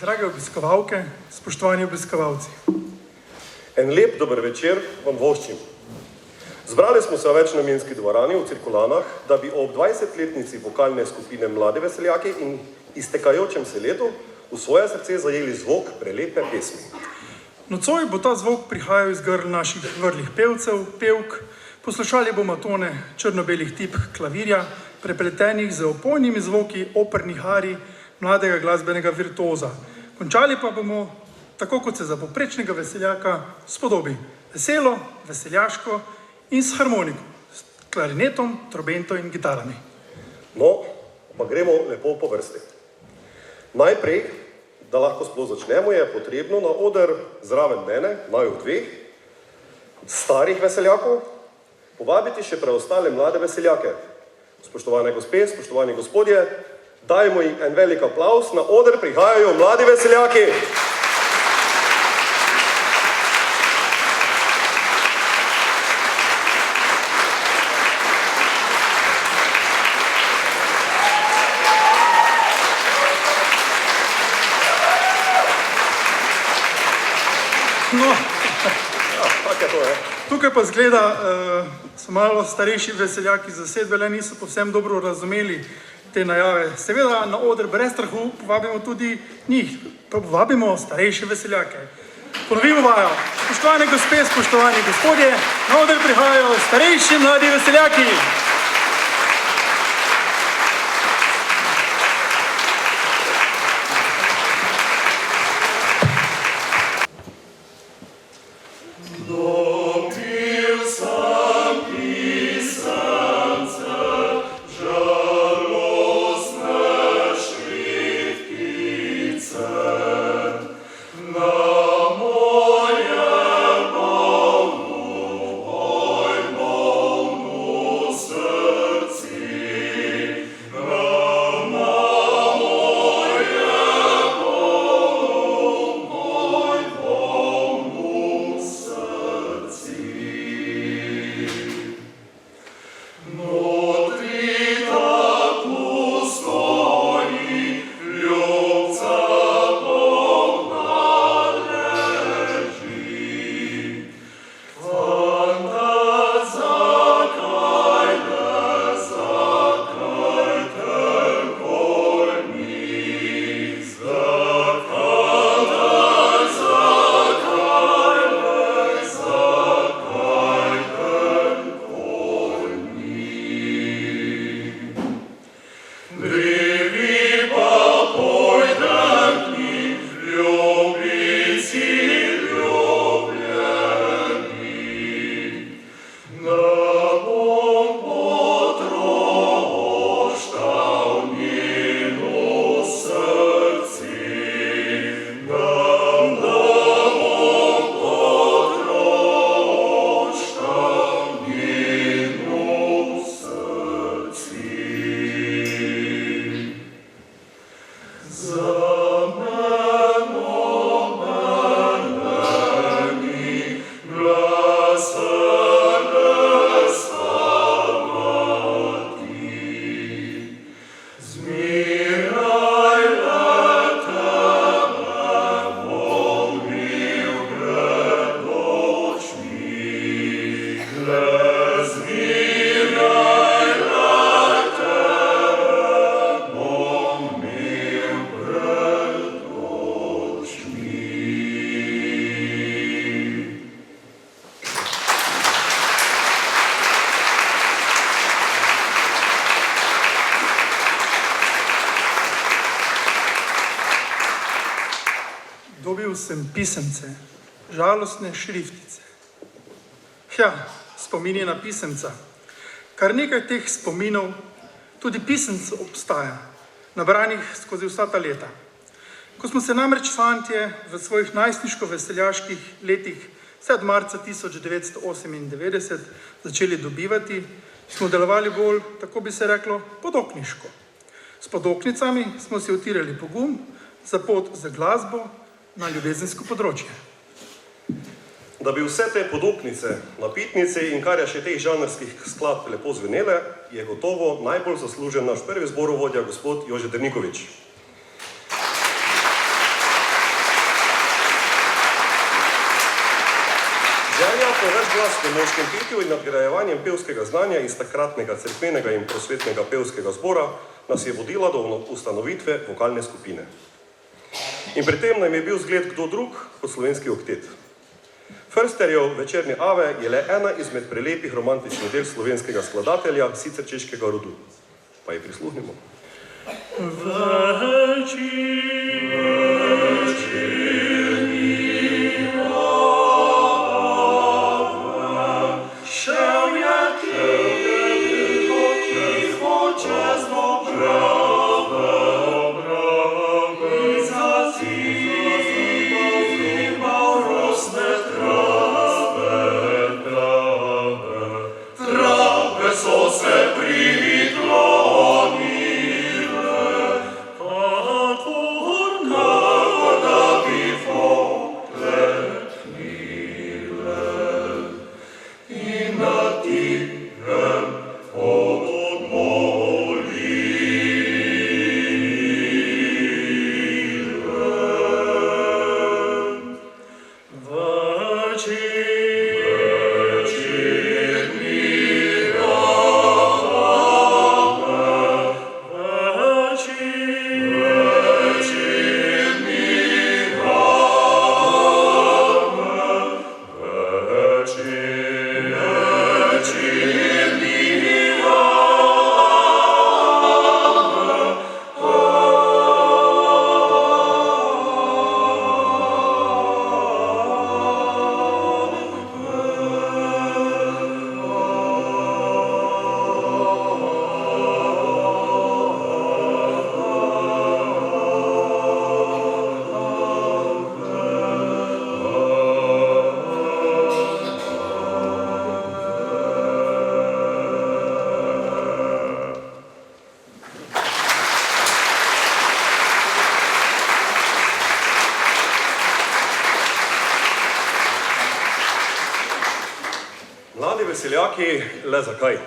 Drage obiskovalke, spoštovani obiskovalci. En lep dober večer vam voščim. Zbrali smo se v večnamenski dvorani v Cirkulanah, da bi ob 20-letnici vokalne skupine Mladi veseljaki in iztekajočem se letu v svoje srce zajeli zvok prelepe pesmi. Nocoj bo ta zvok prihajal iz grl naših vrlih pevcev, pevk, poslušali bomo tone črno-belih tipk klavirja, prepletenih z opojnimi zvoki opernih arij mladega glasbenega virtuoza. Končali pa bomo, tako kot se za poprečnega veseljaka spodobi, veselo, veseljaško in s harmoniko, s klarinetom, trobento in gitarami. No, pa gremo lepo po vrsti. Najprej, da lahko sploh začnemo, je potrebno na oder zraven mene, naju dveh, starih veseljakov, povabiti še preostale mlade veseljake. Spoštovane gospe, spoštovani gospodje, dajmo jim en velik aplavz, na oder prihajajo mladi veseljaki. No, Tak je to, je. tukaj pa zgleda, so malo starejši veseljaki zasedbe, le niso povsem dobro razumeli te najave. Seveda na oder brez strahu povabimo tudi njih, povabimo starejše veseljake. Ponovimo vajo. Spoštovane gospe, spoštovani gospodje, na oder prihajajo starejši mladi veseljaki. Dobil sem pisemce, žalostne šriftice. Ja, spomini na pisemca. Kar nekaj teh spominov, tudi pisemc obstaja, nabranih skozi vsa ta leta. Ko smo se namreč fantje v svojih najstniško-veseljaških letih vse od marca 1998 začeli dobivati, smo delovali bolj, tako bi se reklo, podokniško. S podoknicami smo si utirali pogum za pot za glasbo na ljubezensko področje. Da bi vse te podoknice, napitnice in kar je še teh žanrskih skladb lepo zvenele, je gotovo najbolj zaslužen naš prvi zborovodja, gospod Jože Drnikovič. zlasti moškem petju in nadgrajevanjem pevskega znanja iz takratnega cerkvenega in prosvetnega pevskega zbora nas je vodila do ustanovitve vokalne skupine. In pri tem nam je bil zgled kdo drug kot slovenski oktet. Försterjev Večerni Ave je le ena izmed prelepih romantičnih del slovenskega skladatelja, sicer češkega rodu. Pa ji prisluhnimo. Veseljaki, le zakaj?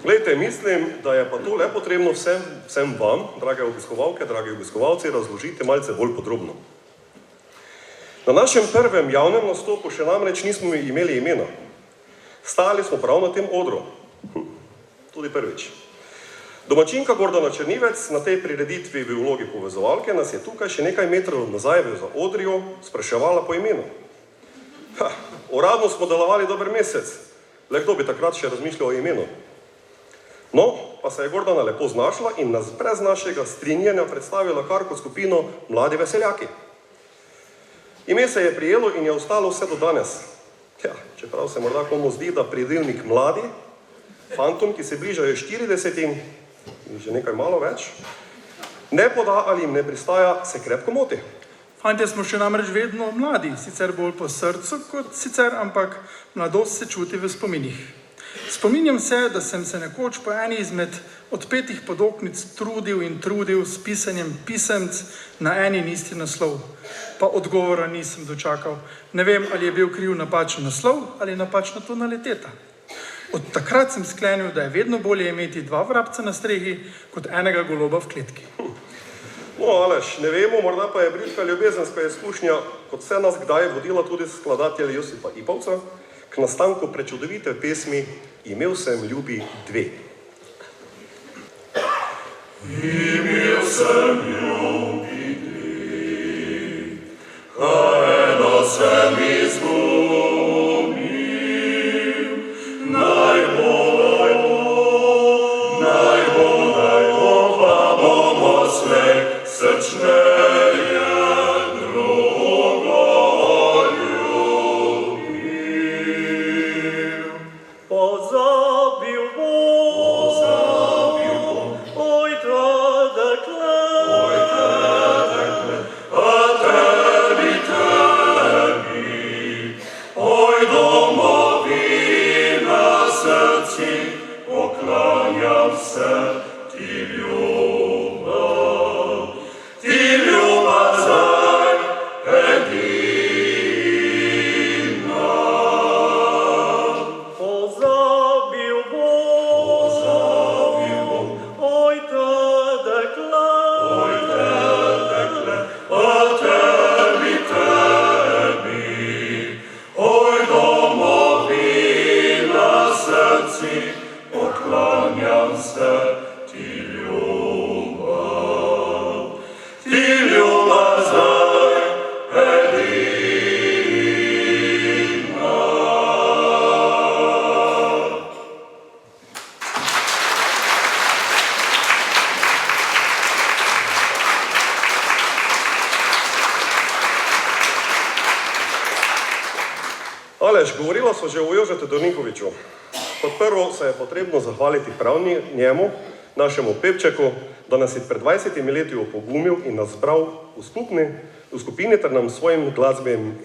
Glejte, mislim, da je pa to le potrebno vsem vam, drage obiskovalke, dragi obiskovalci, razložiti malce bolj podrobno. Na našem prvem javnem nastopu še namreč nismo imeli imena. Stali smo prav na tem odru. Tudi prvič. Domačinka Gordana Črnivec na tej prireditvi v vlogi povezovalke nas je tukaj še nekaj metrov nazaj v zaodrju spraševala po imenu. Uradno smo delovali dober mesec, le kdo bi takrat še razmišljal o imenu. No, pa se je Gordana lepo znašla in nas brez našega strinjanja predstavila kar kot skupino Mladi veseljaki. Ime se je prijelo in je ostalo vse do danes. Čeprav se morda komu zdi, da pridevnik mladi, fantom, ki se bližajo 40-im, in že nekaj malo več, ne poda ali jim ne pristaja, se krepko moti. Fantje smo še namreč vedno mladi, sicer bolj po srcu kot sicer, ampak mladost se čuti v spominih. Spominjam se, da sem se nekoč po eni izmed odpetih podoknic trudil s pisanjem pisemc na eni in isti naslov. Pa odgovora nisem dočakal. Ne vem, ali je bil kriv napačen naslov ali napačna tonaliteta. Od takrat sem sklenil, da je vedno bolje imeti 2 vrabca na strehi kot enega goloba v kletki. No, Aleš, ne vemo, morda pa je britka ljubezenska izkušnja, kot vse nas kdaj vodila tudi skladatelj Josipa Ipavca, k nastanku prečudovite pesmi Imel sem ljubi 2. Imel sem ljubi 2, a eno sem izgubil, naj bo, pa bomo slej srčneje drugo ljubil. Pozabil bom, oj ta dekle, a tebi, oj domovina srci, poklanjam se ti ljubav. Ti Aleš, govorila so že o Jožetu Doninkoviću. Kot prvo se je potrebno zahvaliti prav njemu, našemu pevčeku, da nas je pred 20 leti opogumil in nas zbral v skupini ter nam svojim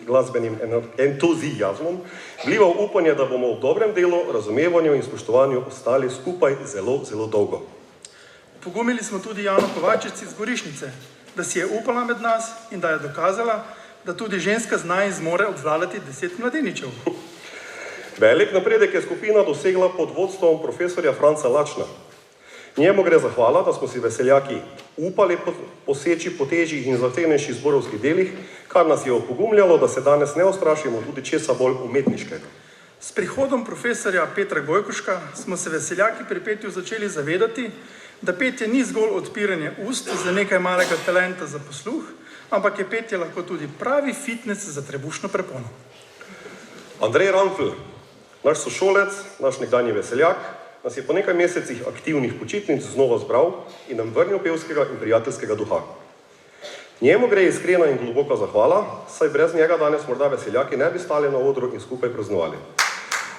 glasbenim entuzijazmom vlival upanje, da bomo v dobrem delu, razumevanju in spoštovanju ostali skupaj zelo, zelo dolgo. Pogumili smo tudi Jano Kovačič iz Gorišnice, da si je upala med nas in da je dokazala, da tudi ženska zna in zmore obvladati 10 mladeničev. Velik napredek je skupina dosegla pod vodstvom profesorja Franca Lačna. Njemu gre zahvala, da smo si veseljaki upali poseči po težjih in zahtevnejših zborovskih delih, kar nas je opogumljalo, da se danes ne ustrašimo tudi česa bolj umetniškega. S prihodom profesorja Petra Gojkoška smo se veseljaki pri petju začeli zavedati, da petje ni zgolj odpiranje ust za nekaj malega talenta za posluh, ampak je petje lahko tudi pravi fitness za trebušno prepono. Andrej Ranfl, naš sošolec, naš nekdanji veseljak, nas je po nekaj mesecih aktivnih počitnic znova zbral in nam vrnil pevskega in prijateljskega duha. Njemu gre iskrena in globoka zahvala, saj brez njega danes morda veseljaki ne bi stali na odru in skupaj praznovali.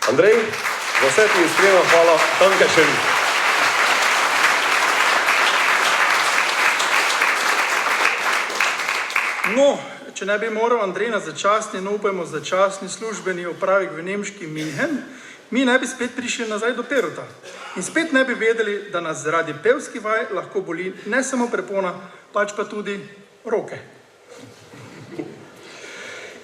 Andrej, za vse ti iskrena hvala, Dankeschön. No, če ne bi moral Andrej na začasni, no upajmo začasni službeni opravek v nemški München, mi ne bi spet prišli nazaj do Perota. In spet ne bi vedeli, da nas zaradi pevskih vaj lahko boli ne samo prepona, pač pa tudi roke.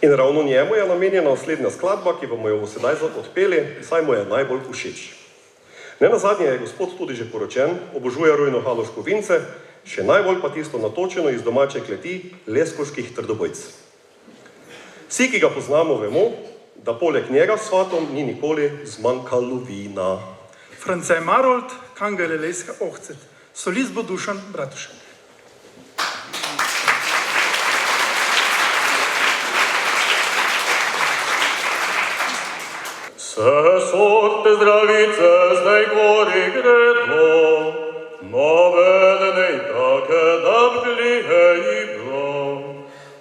In ravno njemu je namenjena naslednja skladba, ki bomo jo sedaj odpeli, saj mu je najbolj všeč. Nenazadnje je gospod tudi že poročen, obožuje rujno haloško vince, še najbolj pa tisto natočeno iz domače kleti leskoških trdobojc. Vsi, ki ga poznamo, vemo, da poleg njega s svatom ni nikoli zmanjkalo vina. France Marold, Kangelelejska ohcet, solist bo Dušan Bratušek. Vse sorte zdravice zdaj gori gredlo, navedene take, da blije ji bilo.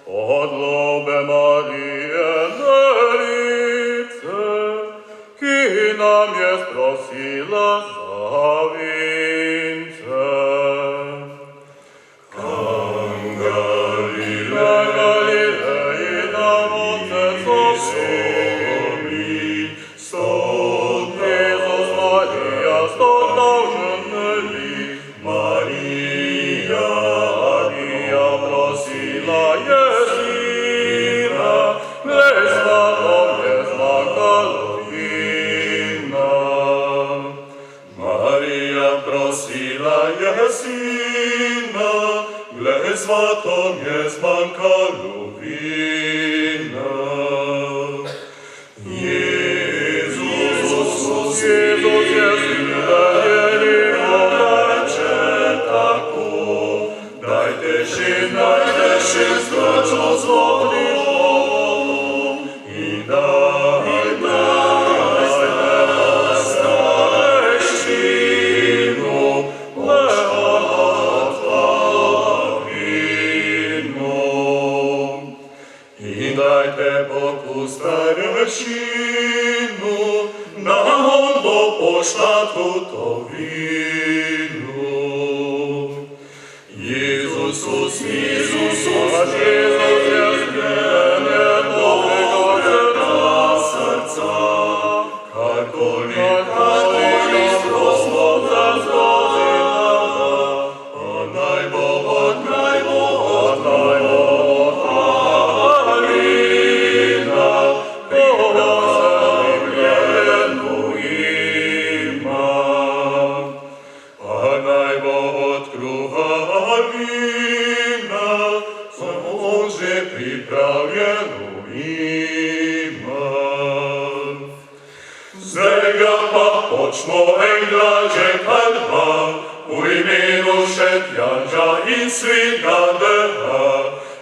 Od lobe Marije Nevice, ki nam je sprosila za vince. Svatom je zmanjkalo vina. Jezus je reče tako, dajte še zvrčo zlobno in dajte stareščino, stareščinu, nam on bo poštatku to vino. Jezus je zmenje dobrega srca, karkoli prosmo za zgodina, naj bo od Počno englaže kalba, v imenu Šentjanža in svega deha,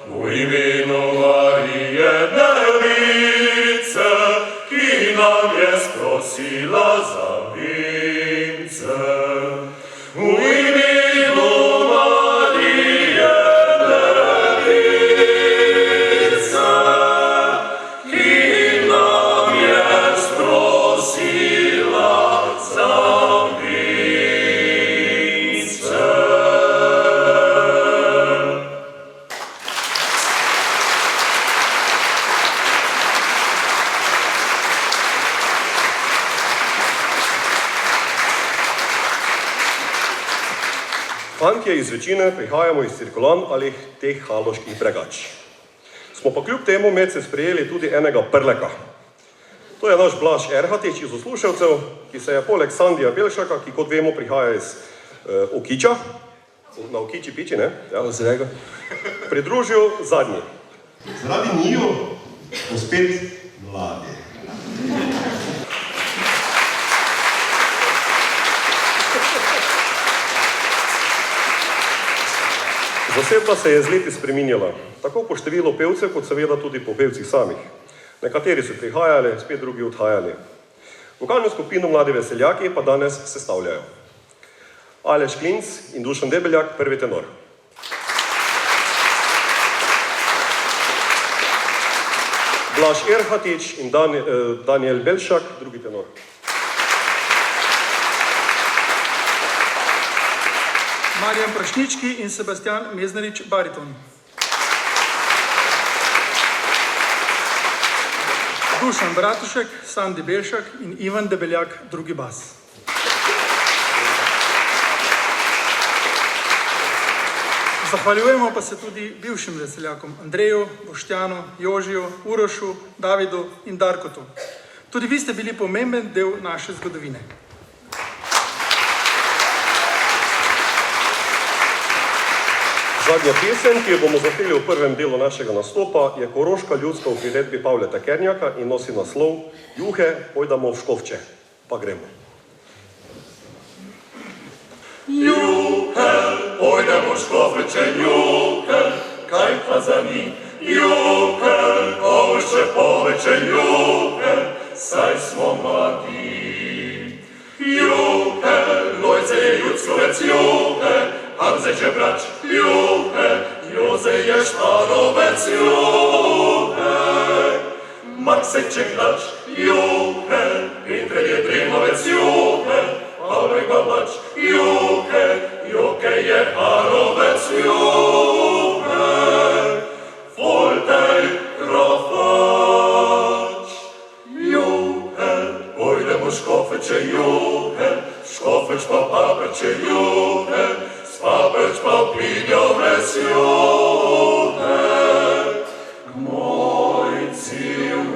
v imenu Marije Nevice, ki nam je sprosila za vince. V imenu Marije Nevice, ki nam je Fantje iz večine prihajamo iz Cirkulan ali teh haloških bregač. Smo pa kljub temu medse sprejeli tudi enega prleka. To je naš Blaž Erhatič iz Osluševcev, ki se je poleg Sandija Belšaka, ki kot vemo prihaja iz Okiča, na Okiči piči, ne? Ja. Pridružil zadnji. Zaradi njiju smo spet mladi. Zasedba se je z leti spreminjala, tako po številu pevcev, kot seveda tudi po pevcih samih. Nekateri so prihajali, spet drugi odhajali. Vokalno skupino Mladi veseljaki pa danes sestavljajo Aleš Klinc in Dušan Debeljak, prvi tenor. Blaž Erhatič in Danijel Belšak, drugi tenor. Marjan Prašnički in Sebastian Meznarič, bariton. Dušan Bratušek, Sandi Belšak in Ivan Debeljak, drugi bas. Zahvaljujemo pa se tudi bivšim veseljakom Andreju, Boštjanu, Jožiju, Urošu, Davidu in Darkotu. Tudi vi ste bili pomemben del naše zgodovine. Zadnja pesem, ki jo bomo zapeli v prvem delu našega nastopa, je koroška ljudska v priredbi Pavleta Kernjaka in nosi naslov Juhe, pojdamo v Škofče. Pa gremo. Juhe, pojdemo v Škofče, juhe, kaj pa za njih? Juhe, ovše poveče, juhe, saj smo mladi. Juhe, Lojce je Juckovec, juhe, Hanze Žebrač, juhe, Joze je Šparovec, juhe, Maksej Čeklač, juhe, Peter je Dremovec, juhe, Pavlek Babač, juhe, Joke je Harovec, juhe, Foltej Krafač, juhe, pojdemo v Škofeče, juhe, Škofeč pa Papeče, juhe, Papeč pa Pinjovec, juhe, moj cilvis.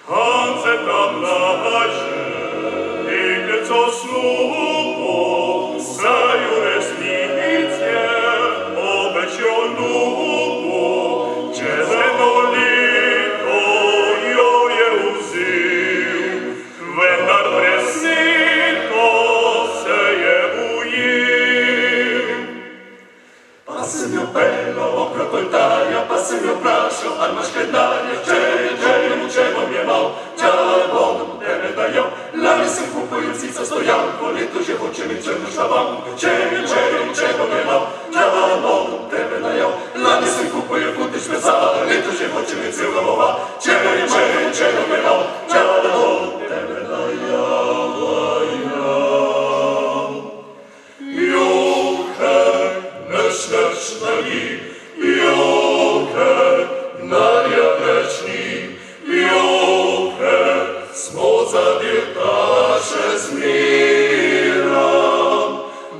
Hanze tam laže, nekaj co slupo, saju resnice, obećo lupo, čez eno leto jo je uzil, vendar presneto se je ujel. Pa sem jo pelal okrog oltarja, pa sem jo vprašal, ali imaš kaj dalje, če bom jemal, če bom tebe dajal. Lani sem kupil cica stojanko, leto že hočem in črno šlavanko, če bom jemal, če bom tebe dajal. Lani sem kupil kutič mesa, leto že hočem in cel galova, če bom jemal, če bom tebe dajal. Juhe, neš nagi, juhe, narja nečni, juhe, smo zadirtaše zmiram.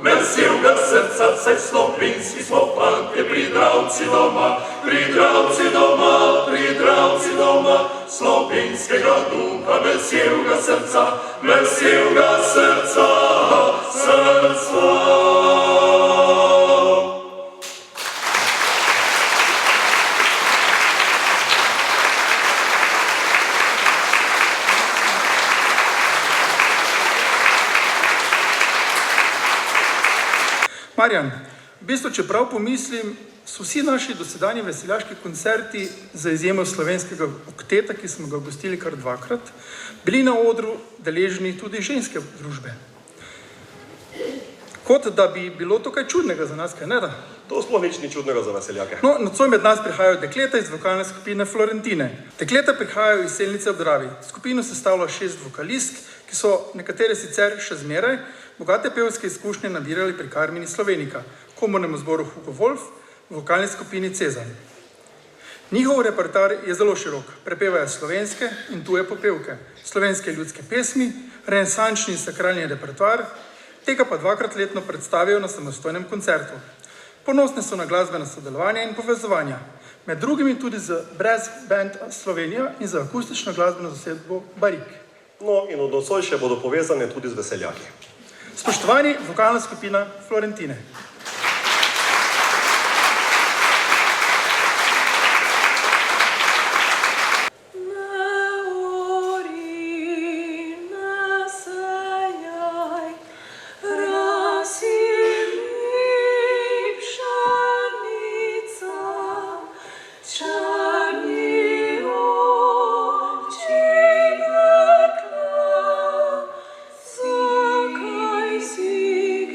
Veselega srca, saj Slovenski smo fantje, pridravci doma, slovenskega duha, veselega srca, srca. Marjan, v bistvu, če prav pomislim, so vsi naši dosedanji veseljaški koncerti, za izjemo slovenskega okteta, ki smo ga gostili kar dvakrat, bili na odru deležni tudi ženske družbe. Kot da bi bilo to kaj čudnega za nas, kaj ne da? To sploh nič ni čudnega za veseljake. No, nocoj med nas prihajajo dekleta iz vokalne skupine Florentine. Dekleta prihajajo iz Selnice ob Dravi. Skupino sestavlja 6 vokalistk, ki so nekatere sicer še zmeraj bogate pevske izkušnje nabirali pri Karmini Slovenika, komornemu zboru Hugo Wolf, v vokalni skupini Cezar. Njihov repertoar je zelo širok, prepevajo slovenske in tuje popevke, slovenske ljudske pesmi, renesančni in sakralni repertoar, tega pa 2-krat letno predstavijo na samostojnem koncertu. Ponosni so na glasbeno sodelovanje in povezovanja, med drugimi tudi z Brass Band Slovenija in z akustično glasbeno zasedbo Barik. No in od nocoj še bodo povezane tudi z veseljaki. Spoštovani, vokalna skupina Florentine. Zakaj si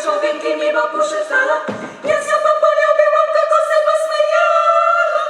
čovjek ki mi bo pošetala, jaz jo pa poljubil bom, kako se bo smejala.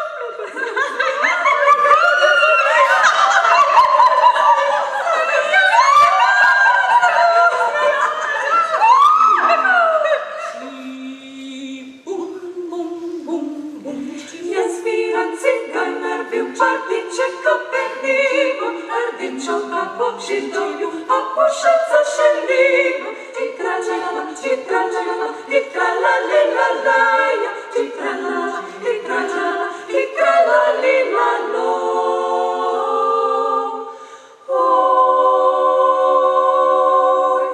Jaz viram ciganar bil čardiček Koperniku, rdičo pa popšidoju, a pušaca šeliku. Titralala, titralala, titralalilalala, titralala, titralala, titralalilalo. Oj,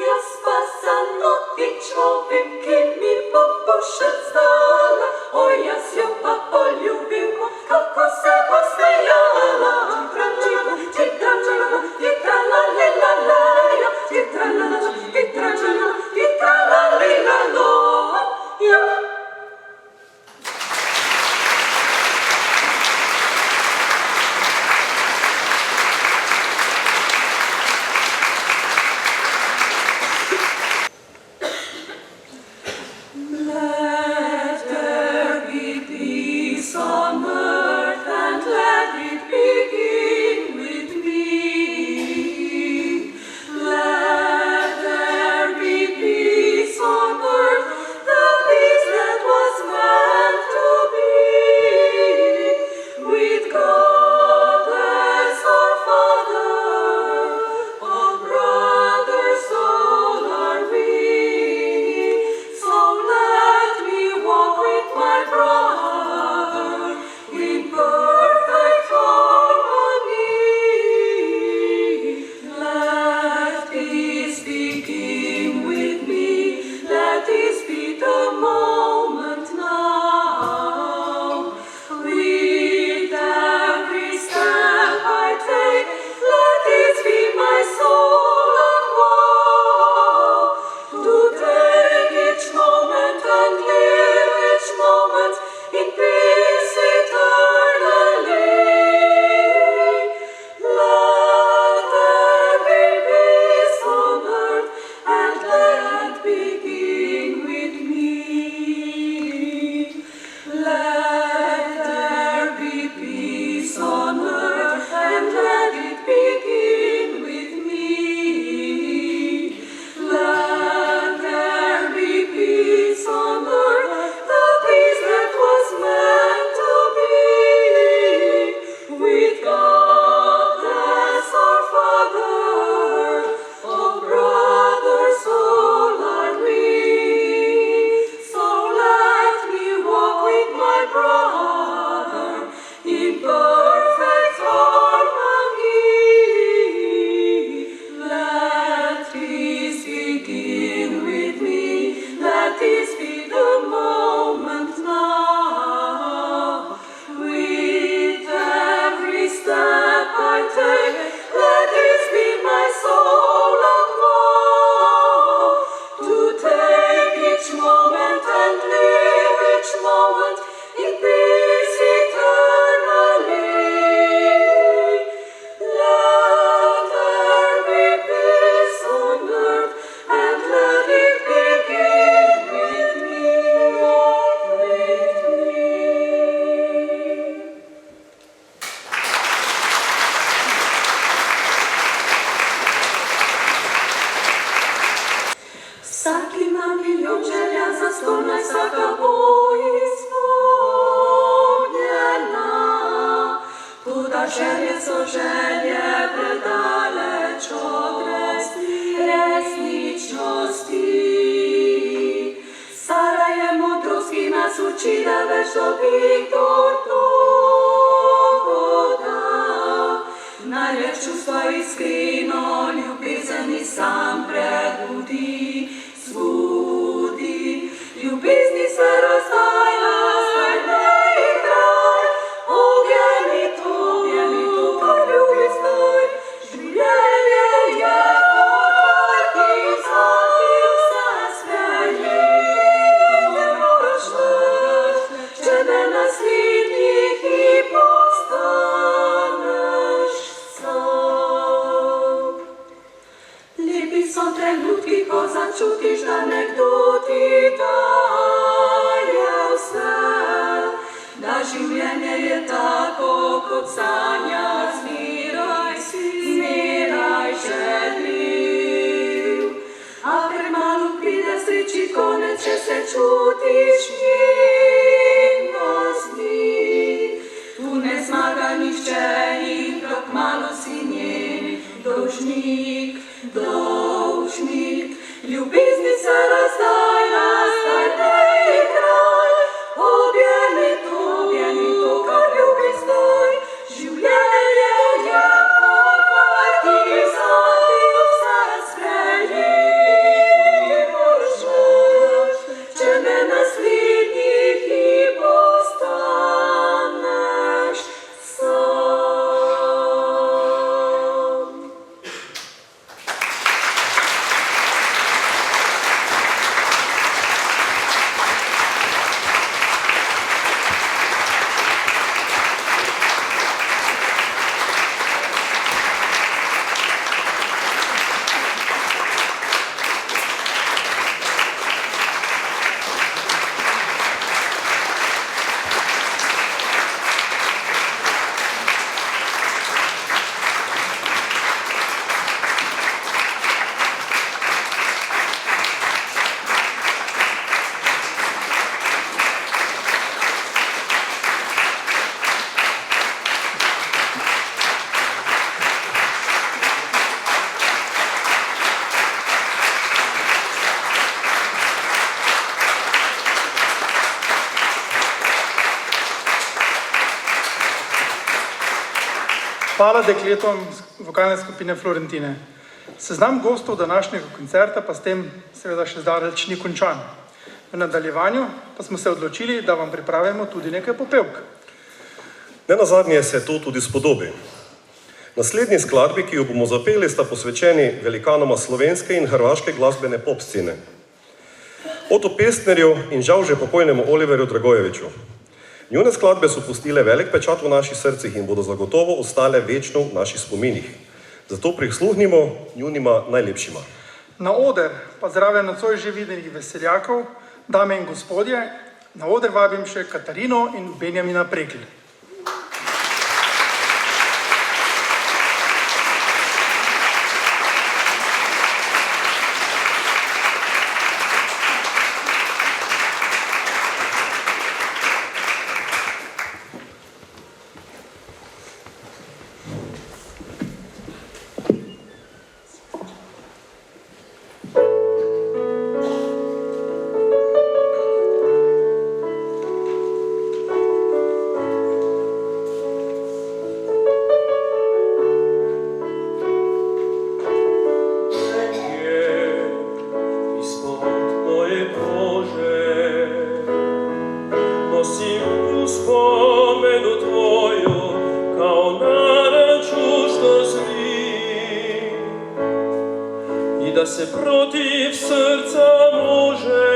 jaz pa sanoti čovek, ki mi bo pušac dala, oj, jaz jo pa poljubil, kako se bo smejala. Titralala, titralalilalala, titralala, titralala, titralalilalo. Let there be peace on earth, and let it begin with me. Let there be peace on earth, the peace that was meant to be. With God as our Father, all brothers all are we. So let me walk with my brother in perfect harmony. Let peace begin with me. Let this be the moment now. With every step I take, let this be my soul and vow. To take each moment and live each moment in peace eternally. Let there be peace on earth, and let it begin with me. Let there be peace on earth, and let it begin with me. Let there be peace on earth, the peace that was meant to be. With God as our Father, all brothers all are we. So let me walk with my brother in perfect harmony. Let peace begin with me. Let this be the moment now. With every step I take, let this be my soul and vow. To take each moment and live each moment in peace eternally. Let there be peace on earth, and let it begin with me, with me. Vsak ima milijon želja, zato naj vsaka bo izpolnjena. Toda želje so želje predaleč od resničnosti. Sara je modrost, ki nas uči, da več dobi, kdor toliko da. Največ čustva iskreno, ljubezen i sam prebudi, zbudi. Ljubezni se razdaja, zdaj ne igraj, objemi to, kar ljubi zdaj. Življenje je kot vrti, zatim se smeji. Če ne nasli sreči konec, če se čutiš mirno z njim. Tu ne zmaga nihče in prav malo si njen dolžnik, dolžnik. Ljubezni se razdaj, razdaj tej kraj. Objemi to, kar ljubi zdaj. Življenje je odprti za ti vse sprejemaš. Če ne naslednjih in postaneš sam. Hvala dekletom vokalne skupine Florentine. Seznam gostov današnjega koncerta pa s tem seveda še zdaleč ni končan. V nadaljevanju pa smo se odločili, da vam pripravimo tudi nekaj popevk. Nenazadnje se to tudi spodobi. Naslednji skladbi, ki jo bomo zapeli, sta posvečeni velikanoma slovenske in hrvaške glasbene pop scene. Oto Pestnerju in žal že pokojnemu Oliverju Dragojeviću. Njune skladbe so pustile velik pečat v naših srcih in bodo zagotovo ostale večno v naših spominih. Zato prisluhnimo njunima najlepšima. Na oder pa zraven nocoj že videnih veseljakov, dame in gospodje, na oder vabim še Katarino in Benjamina Prekl. Da se protiv srca može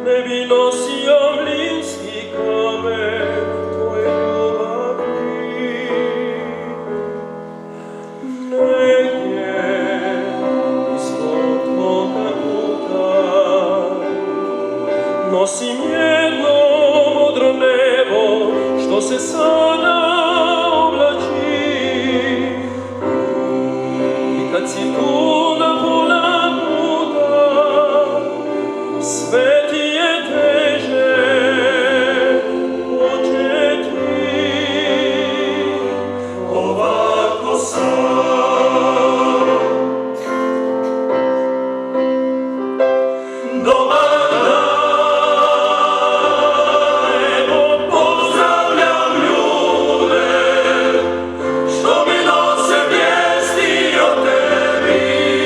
ne bi nosio mlinski kamen tvoje ljubavi. Negdje ispod tvoga puta nosim jedno modro nebo što se sada oblači. I kad si tu sve ti je teže početi ovako sam. Dobar dan, evo pozdravljam ljude što mi nose vijesti o tebi.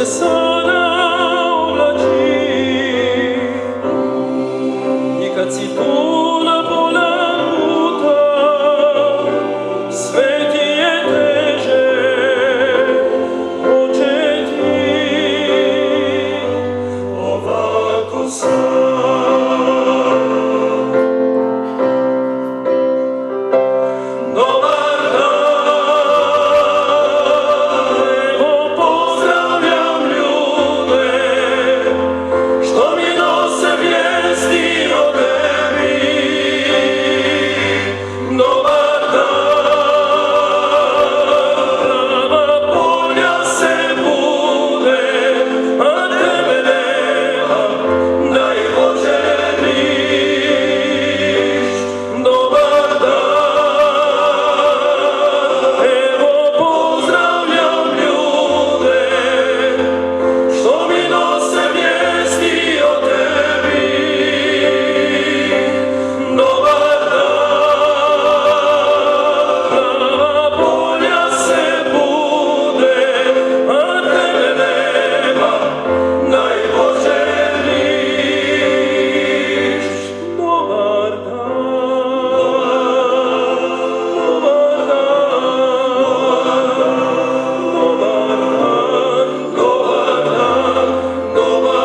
sana oblačil i kad si tu na pola puta sve ti je teže početi ovako sam. Dobar dan, evo pozdravljam ljude što mi nose vijesti o tebi. Dobar dan, prava polja se bude, a tebe nema, da ih poželiš. Dobar dan, evo pozdravljam ljude što mi nose vijesti o tebi. Dobar dan, prava polja se bude, a tebe nema, da ih poželiš. Dobar dan, dobar dan, dobar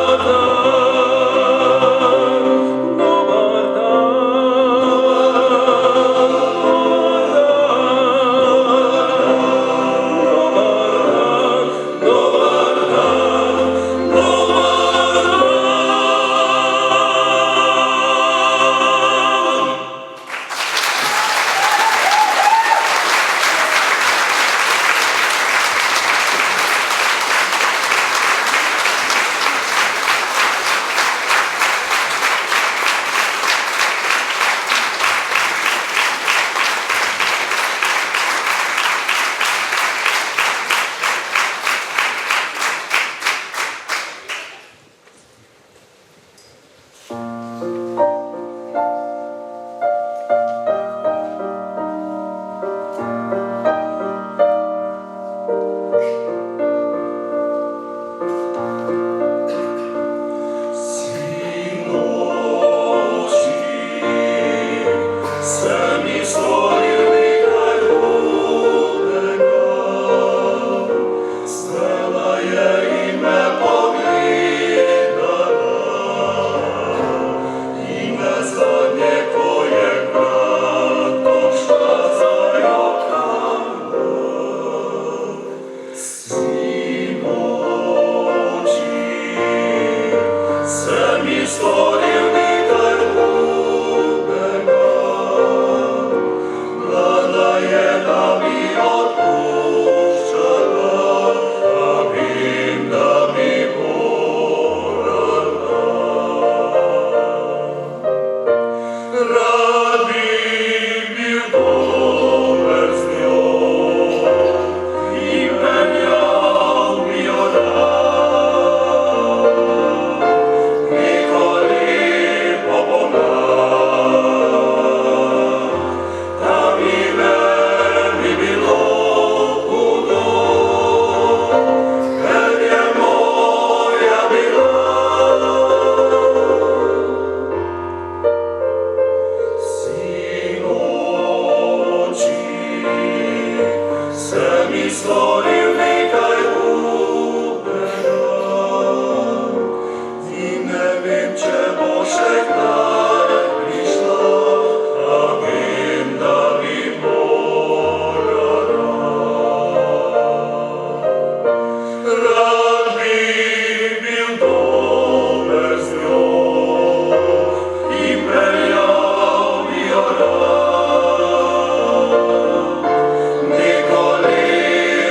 Nikoli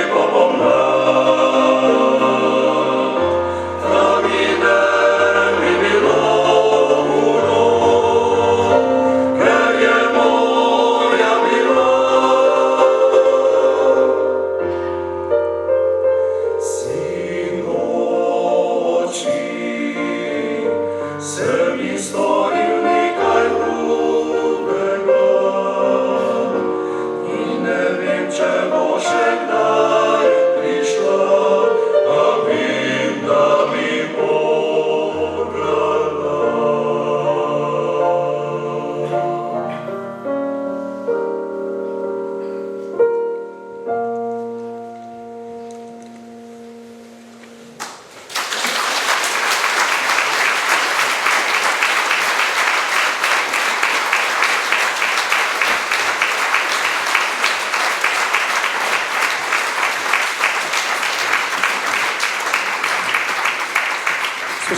popomna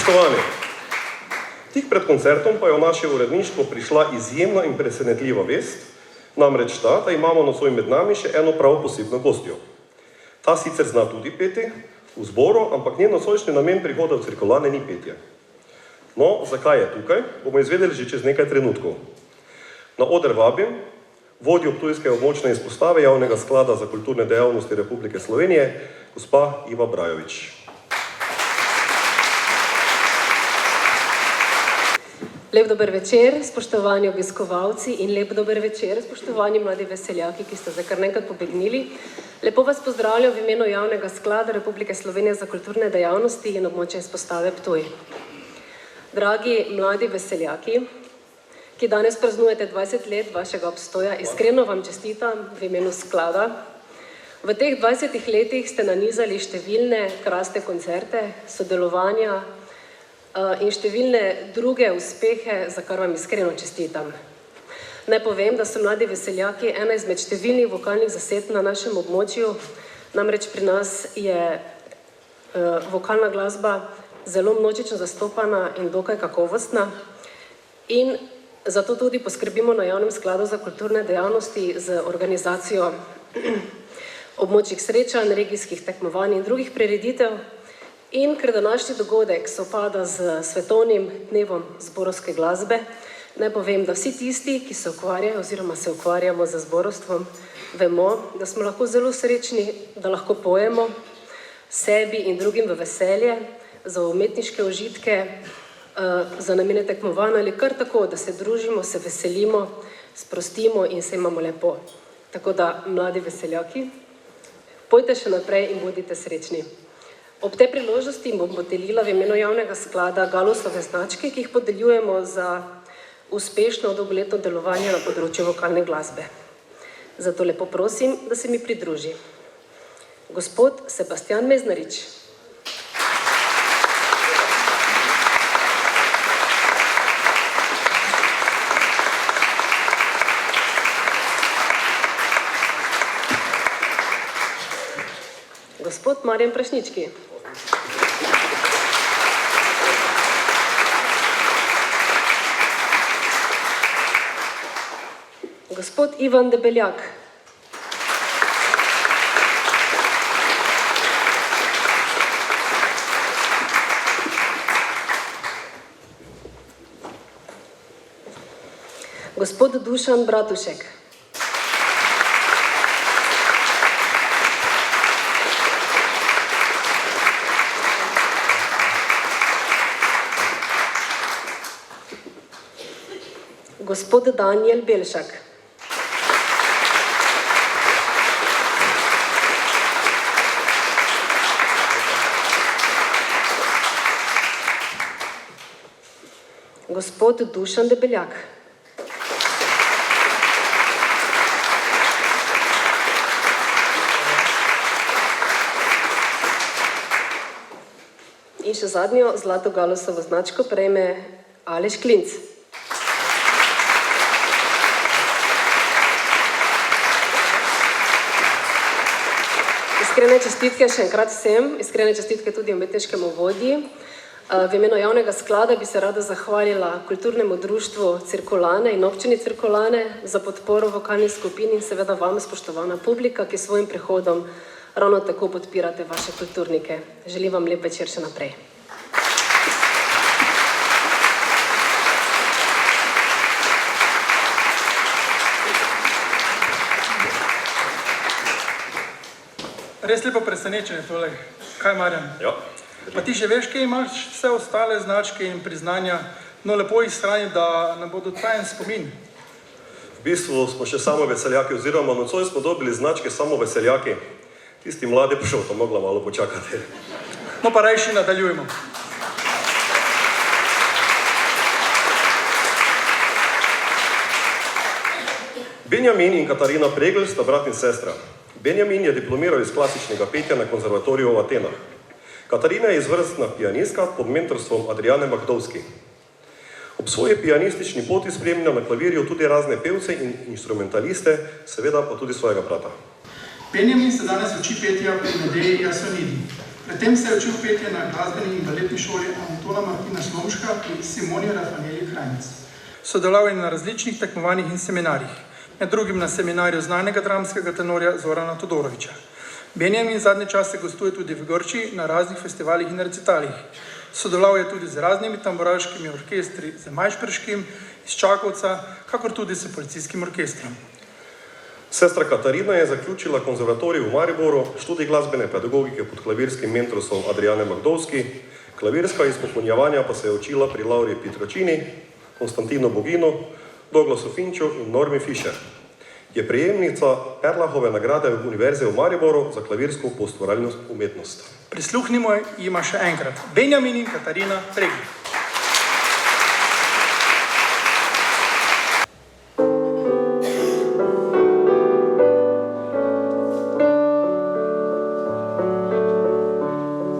Spoštovani, tik pred koncertom pa je v naše uredništvo prišla izjemna in presenetljiva vest, namreč ta, da imamo nocoj med nami še eno prav posebno gostjo. Ta sicer zna tudi peti v zboru, ampak njen nocojšnji namen prihoda v Cirkulane ni petje. No, zakaj je tukaj, bomo izvedeli že čez nekaj trenutkov. Na oder vabim vodjo ptujske območne izpostave Javnega sklada za kulturne dejavnosti Republike Slovenije, gospa Iva Brajovič. Lep dober večer, spoštovani obiskovalci in lep dober večer, spoštovani mladi veseljaki, ki ste zdaj kar nekaj pobegnili. Lepo vas pozdravljam v imenu Javnega sklada Republike Slovenije za kulturne dejavnosti in območne izpostave Ptuj. Dragi mladi veseljaki, ki danes praznujete 20 let vašega obstoja, iskreno vam čestitam v imenu sklada. V teh 20 letih ste nanizali številne krasne koncerte, sodelovanja in številne druge uspehe, za kar vam iskreno čestitam. Naj povem, da so mladi veseljaki ena izmed številnih vokalnih zasedb na našem območju, namreč pri nas je vokalna glasba zelo množično zastopana in dokaj kakovostna in zato tudi poskrbimo na Javnem skladu za kulturne dejavnosti z organizacijo območnih srečanj, regijskih tekmovanj in drugih prireditev. In ker današnji dogodek sovpada z svetovnim dnevom zborovske glasbe, naj povem, da vsi tisti, ki se ukvarjajo oziroma se ukvarjamo z zborovstvom, vemo, da smo lahko zelo srečni, da lahko pojemo sebi in drugim v veselje, za umetniške užitke, za namene tekmovanja ali kar tako, da se družimo, se veselimo, sprostimo in se imamo lepo. Tako da, mladi veseljaki, pojte še naprej in bodite srečni. Ob tej priložnosti bom podelila v imenu Javnega sklada Galusove značke, ki jih podeljujemo za uspešno dolgoletno delovanje na področju vokalne glasbe. Zato lepo prosim, da se mi pridruži gospod Sebastian Meznarič. Gospod Marjan Prašnički. Gospod Ivan Debeljak. Gospod Dušan Bratušek. Gospod Daniel Belšak. Gospod Dušan Debeljak. In še zadnjo zlato Galusovo značko prejme Aleš Klinc. Iskrene čestitke še enkrat vsem, iskrene čestitke tudi umetniškemu vodji. V imenu Javnega sklada bi se rada zahvalila kulturnemu društvu Cirkulane in občini Cirkulane za podporo vokalni skupini in seveda vam, spoštovana publika, ki s svojim prihodom ravno tako podpirate vaše kulturnike. Želim vam lep večer še naprej. Res lepo presenečenje tole. Kaj, Marjan? Ja. Pa ti že veš, kje imaš vse ostale značke in priznanja, no lepo jih shrani, da nam bodo trajen spomin. V bistvu smo še samo veseljaki, oziroma nocoj smo dobili značke samo veseljaki. Tisti mladi pa še to mogla malo počakati. No pa rajši nadaljujemo. Benjamin in Katarina Pregl sta brat in sestra. Benjamin je diplomiral iz klasičnega petja na konzervatoriju v Atenah. Katarina je izvrstna pianistka pod mentorstvom Adriane Magdovski. Ob svoji pianistični poti spremlja na klavirju tudi razne pevce in instrumentaliste, seveda pa tudi svojega brata. Benjamin se danes uči petja pri Medeji Jasonidi. Predtem se je učil petje na glasbeni in baletni šoli Antona Martina Slomška pri Simoni Rafaneli Krajnc. Sodeloval je na različnih tekmovanjih in seminarjih, med drugim na seminarju znanega dramskega tenorja Zorana Todorovića. Benjamin zadnje čase gostuje tudi v Grčiji na raznih festivalih in recitalih. Sodeloval je tudi z raznimi tamburaškimi orkestri, z Majšperškim, iz Čakovca, kakor tudi s policijskim orkestrom. Sestra Katarina je zaključila konzervatorij v Mariboru, študij glasbene pedagogike pod klavirskim mentorstvom Adriane Magdovski, klavirska izpopolnjevanja pa se je učila pri Lauri Pitračini, Konstantinu Boginu, Douglasu Finču in Normi Fischer. Je prejemnica Erlahove nagrade Univerze v Mariboru za klavirsko poustvarjalno umetnost. Prisluhnimo jima še enkrat. Benjamin in Katarina Pregl.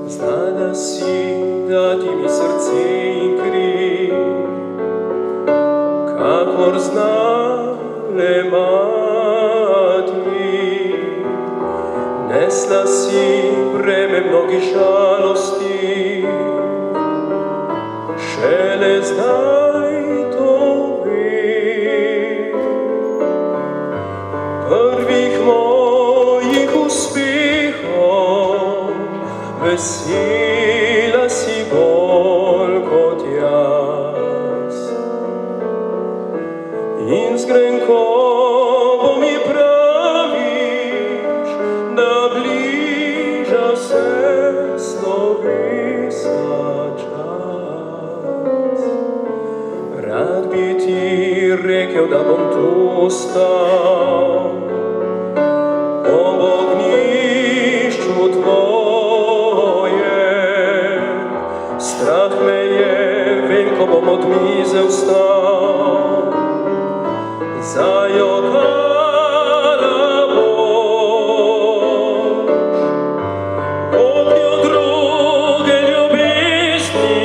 Znala si dati mi srce in kri, kakor znale mati. Nesla si breme mnogih žalosti, šele zdaj to vem. Prvih mojih uspehov vesela si bolj kot jaz. In z grenkobo mi praviš, da bliža se slovesa čas. Rad bi ti rekel, da bom tu ostal, ob ognjišču tvojem. Strah me je, vem, ko bom od mize vstal, zajokala boš. Kopjo druge ljubezni,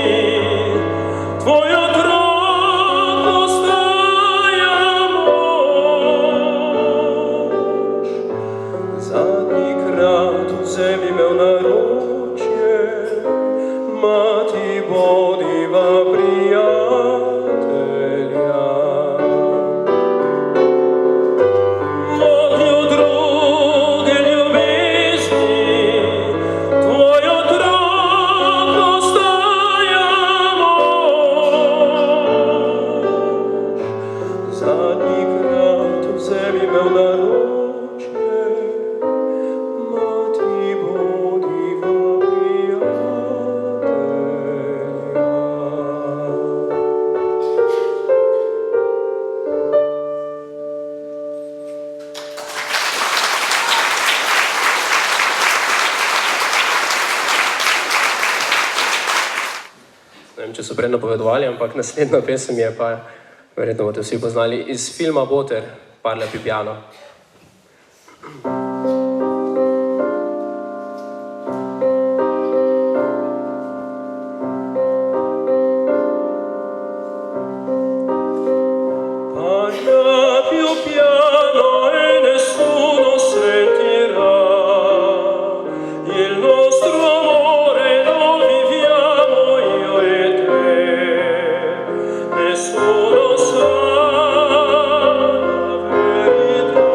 tvoj otrok postaja mož. Zadnji krat vzemi me v naročje, mati bodiva prijatelja. Kopjo druge ljubezni, tvoj otrok postaja mož. Zadnji krat vzemi me v naročje, mati bodiva prijatelja. Ne vem, če so prej napovedovali, ampak naslednja pesem je pa, verjetno boste vsi poznali, iz filma Boter, Parla Pipiano. Parla più piano e nessuno sentirà il nostro amore, lo viviamo io e te. Nessuno sa la verità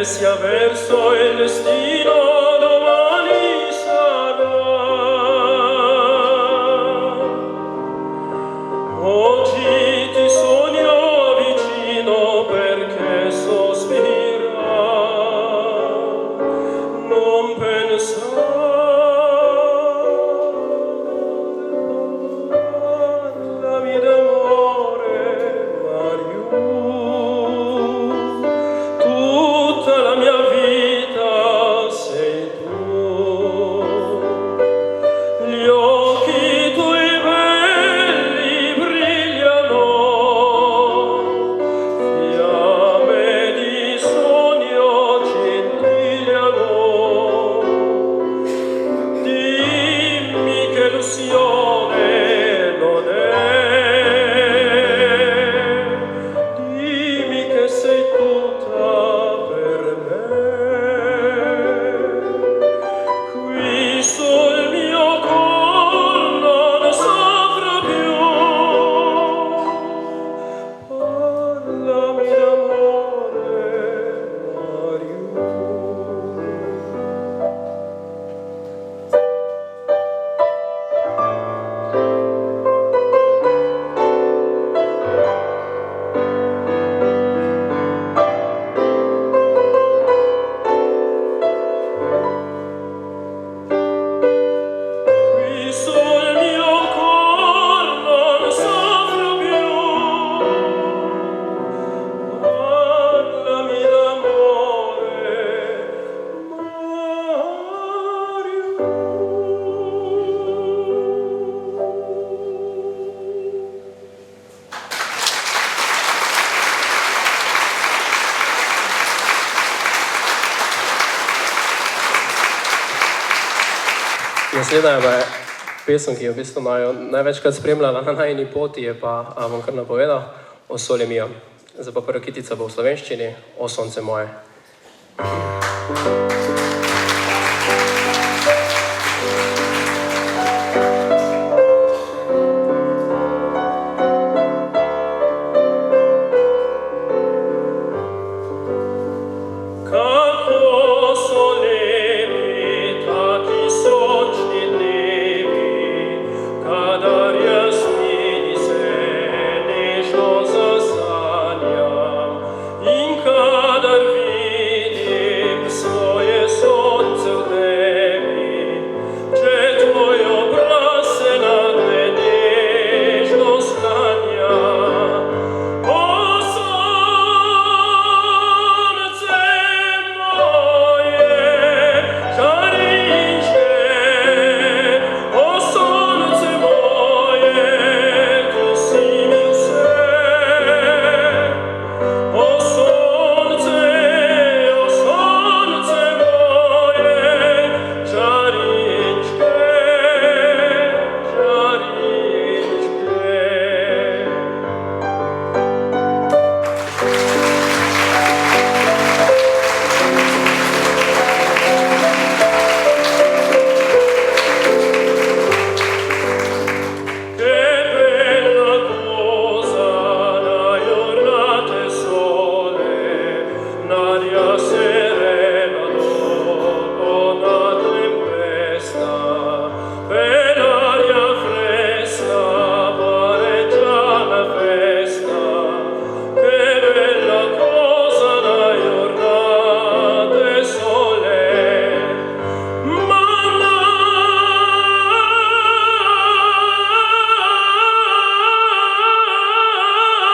sia verso il destino domani sarà. Oggi ti sogno vicino perché sospira, non pensare. Parlami d'amore, Mario, tutta la mia vita sei tu. Gli occhi tuoi belli brillano, fiamme di sogno scintillano. Dimmi che illusione non è, dimmi che sei tutta per me. Qui sul mio cor non soffro più, parlami d'amore, Mario. Qui sul mio cor non soffro più, parlami d'amore, Mario. Naslednja je pa pesem, ki jo v bistvu imajo največkrat spremljala na najini poti, je pa, bom kar napovedal, O sole mio. Zdaj pa prva kitica bo v slovenščini, O sonce moje. Kako so lepi taki sončni dnevi, kadar jasmini se nežno zasanjam in kadar vidim svoje sonce v tebi, če tvoj obraz se nade nežno sklanja. O sonce moje, žarišče, o sonce moje, ti si mi vse. O sonce moje, žarišče, žarišče. Che bella cosa da giornate sole, un'aria serena dopo una tempesta, per aria fresca pare già una festa. Che bella cosa da giornate sole,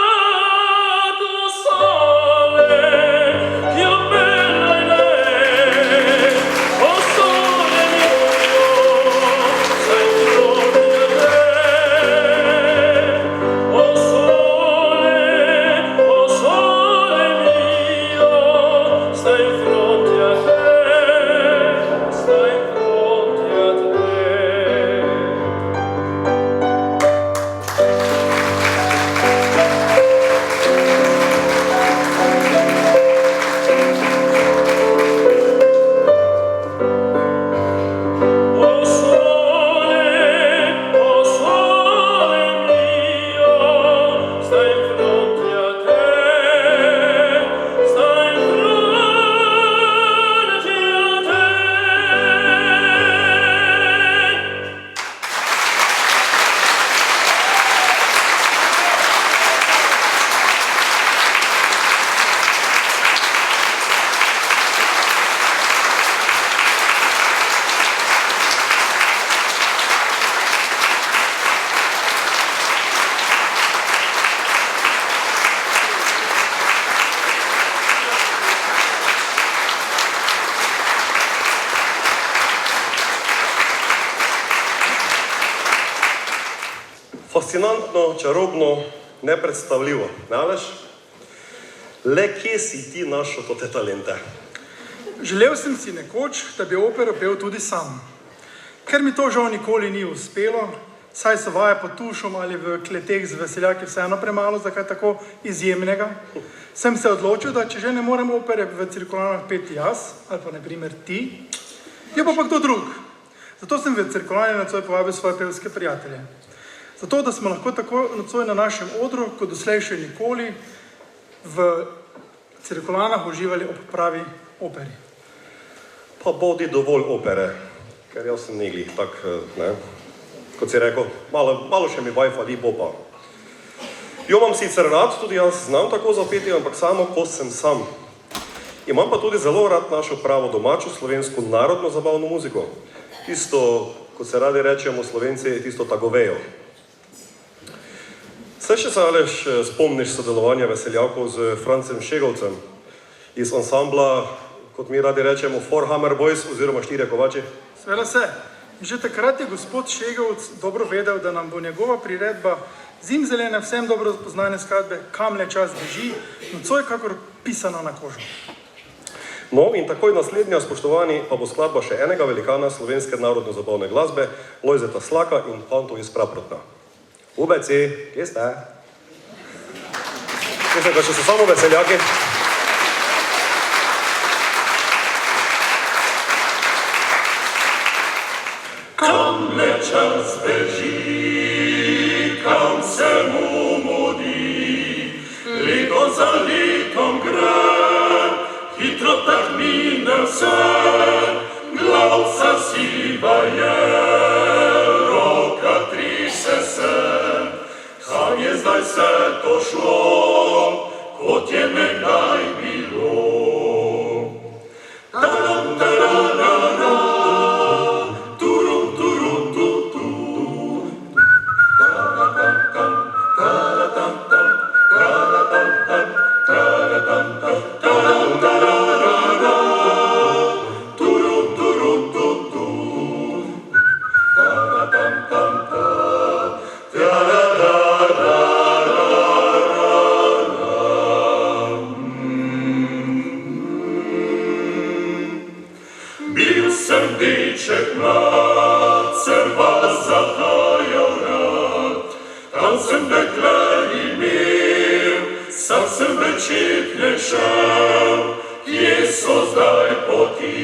Mannato sole, più bella è lei. O sole mio, sei fronte a te. O sole mio, stai in fronte a te, stai in fronte a te. O sole mio, stai in fronte a te, stai in fronte fascinantno, čarobno, nepredstavljivo. Ne, Aleš? Le kje si ti našel te talente? Želel sem si nekoč, da bi opero pel tudi sam. Ker mi to žal nikoli ni uspelo, saj so vaje pod tušom ali v kleteh z veseljaki vseeno premalo za kaj tako izjemnega, sem se odločil, da če že ne morem opere v Cirkulanah peti jaz, ali pa na primer ti, je pa kdo drug. Zato sem v Cirkulane nocoj povabil svoje pevske prijatelje. Zato, da smo lahko tako nocoj na našem odru, kot doslej še nikoli, v Cirkulanah uživali ob pravi operi. Pa bodi dovolj opere, ker jaz sem negli, tak, ne, kot si rekel, malo še mi vaj fali, bo pa. Jo imam sicer rad, tudi jaz znam tako zapeti, ampak samo, ko sem sam. Imam pa tudi zelo rad našo pravo domačo slovensko narodno zabavno muziko. Tisto, kot se radi rečemo Slovenci, tisto tagovejo. Se še se, Aleš, spomniš sodelovanja veseljakov z Francem Šegovcem iz ansambla, kot mi radi rečemo, Four Hammer Boys oziroma Štirje kovači? Sveda se. In že takrat je gospod Šegovc dobro vedel, da nam bo njegova priredba zimzelene, vsem dobro poznane skladbe Kam le čas beži, nocoj kakor pisano na kožo. No in takoj naslednja, spoštovani, pa bo skladba še enega velikana slovenske narodno-zabavne glasbe, Lojzeta Slaka in Fantov iz Praprotna. Ubeci, kje ste? Mislim, da še so samo veseljaki. Kam le čas beži, kam se mu mudi, leto za letom gre, hitro tak mine vse, glavca siva je, roka trise se, kam je zdaj vse to šlo, kot je nekdaj bilo. Taram, tararara, turum, turum, tu, tu. Taratam, tam, taratam, tam, taratam, tam, taratam, tam, taram, tararara, turum, turum, tu, tu. Taratam, tam, tam, tararara. Bil sem deček mlad, sem vas zahajal rad, tam sem dekle imel, sam sem večet ne šel, kje so zdaj poti,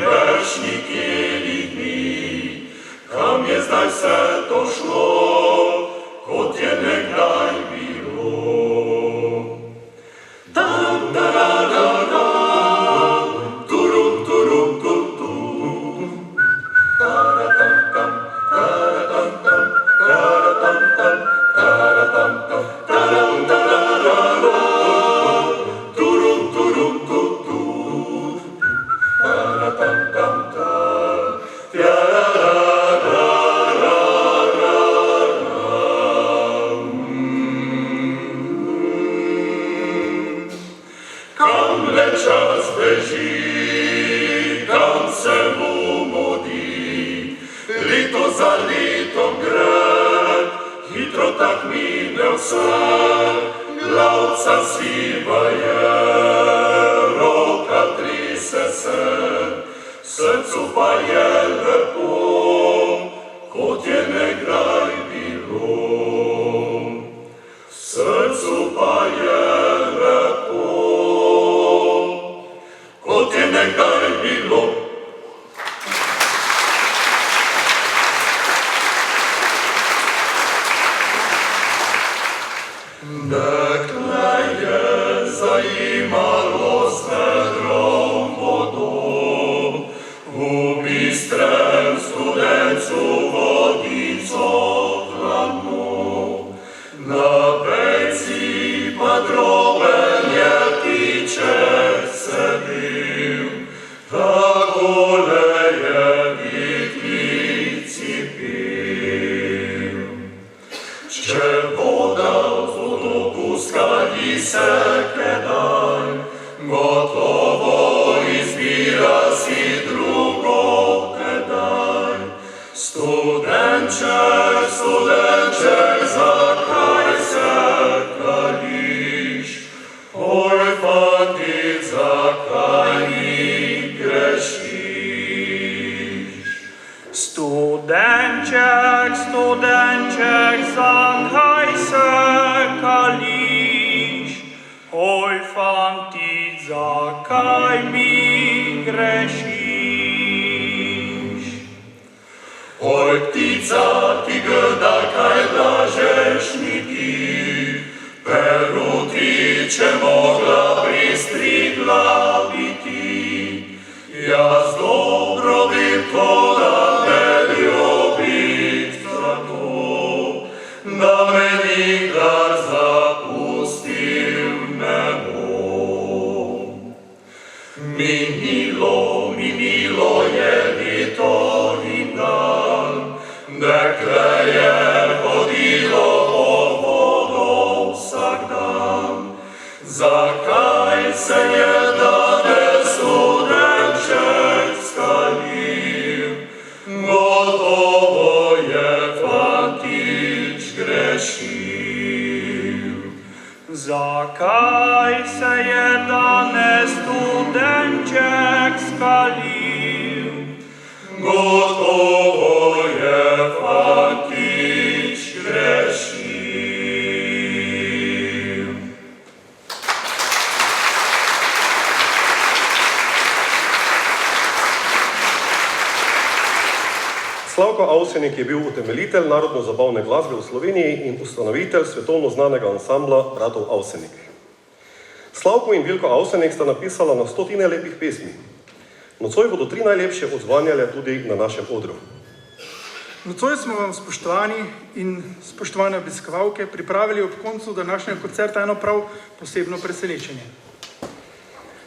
večnih jenih dni, kam je zdaj vse to šlo, kot je nekdaj bilo. Tam, tararara, turum, turum, tu, tu. Taratam, tam, taratam, tam, taratam, tam, taratam, tam, taram, tararara, turum, turum, tu, tu. Taratam, tam, tam, kam le čas beži, kam se mu mudi, leto za letom gre, hitro tak mine vse, glavca siva je, roka trise se, srcu pa je lepo, kot je nekdaj bilo. Srcu pa je lepo, kot je nekdaj bilo. Dekle je zajimalo z vedrom vodo, v bistrem studencu vodico hladno. Na vejci pa droben je ptiček sedil, takole je viklici pil. Če voda v vodoku skali se kedaj, gotovo izbira si drugo kedaj. Student studenček, zakaj se kališ? Oj, fantic, zakaj mi grešiš? Studenček, zakaj se kališ? Oj, fantic, zakaj mi grešiš? Oj, ptica, ti grda, kaj lažeš mi ti? Peruti, če mogla pristrigla biti. Jaz dobro vem to, da me ljubit tako, da me nikdar zapustil ne bom. Minilo je leto in dan, dekle je hodilo po vodo vsak dan. Zakaj se je danes studenček skalil? Gotovo je fantič grešil. Zakaj se je danes studenček skalil? Gotovo je fantič grešil. Slavko Avsenik je bil utemeljitelj narodno-zabavne glasbe v Sloveniji in ustanovitelj svetovno znanega ansambla bratov Avsenik. Slavko in Vilko Avsenik sta napisala na stotine lepih pesmi. Nocoj bodo 3 najlepše odzvanjale tudi na našem odru. Nocoj smo vam, spoštovani in spoštovane obiskovalke, pripravili ob koncu današnjega koncerta eno prav posebno presenečenje.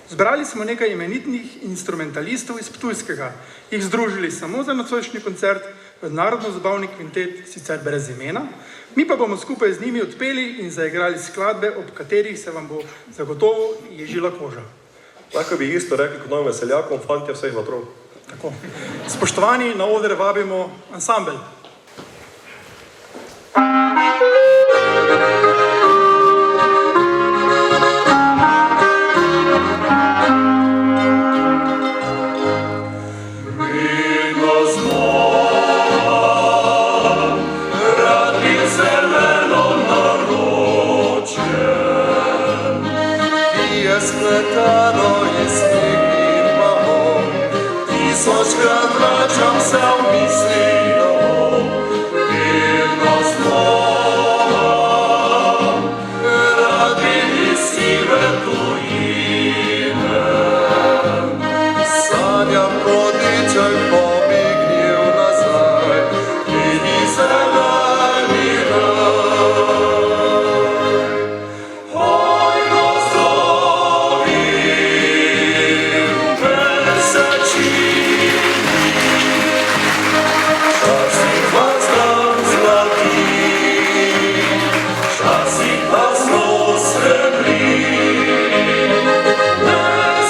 Zbrali smo nekaj imenitnih instrumentalistov iz Ptujskega, jih združili samo za nocojšnji koncert v narodno-zabavni kvintet, sicer brez imena, mi pa bomo skupaj z njimi odpeli in zaigrali skladbe, ob katerih se vam bo zagotovo ježila koža. Lahko bi isto rekli kot novim veseljakom, fantje vseh vatrov. Tako. Spoštovani, na oder vabimo ansambel. Tisočkrat vračam se v misli domov, vedno znova, radi iz sive tujine. Sanjam, kodiček pomignil nazaj, vidi zeleni raj. Oj, gozdovi, mesečini, časih vas dan zlati, časih vas nos srebri.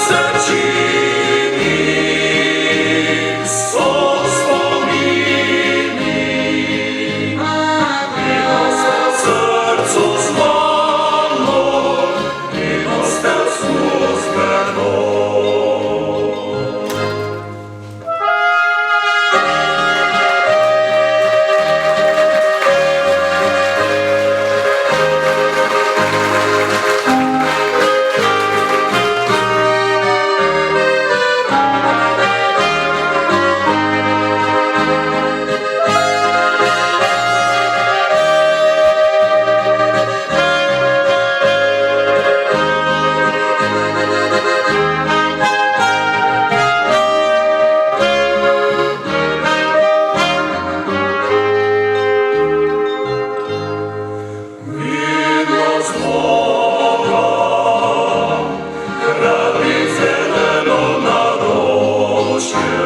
Mesečini so spomini, vedno ste v srcu z mano, vedno ste v snu z menoj. Vedno znova, radi zeleno naročje,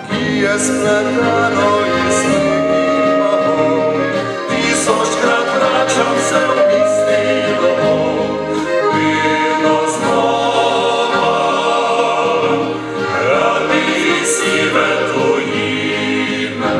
ki je spleteno iz njih mahom. Tisočkrat vračam se v misli domov, vedno znova, radi iz sive tujine.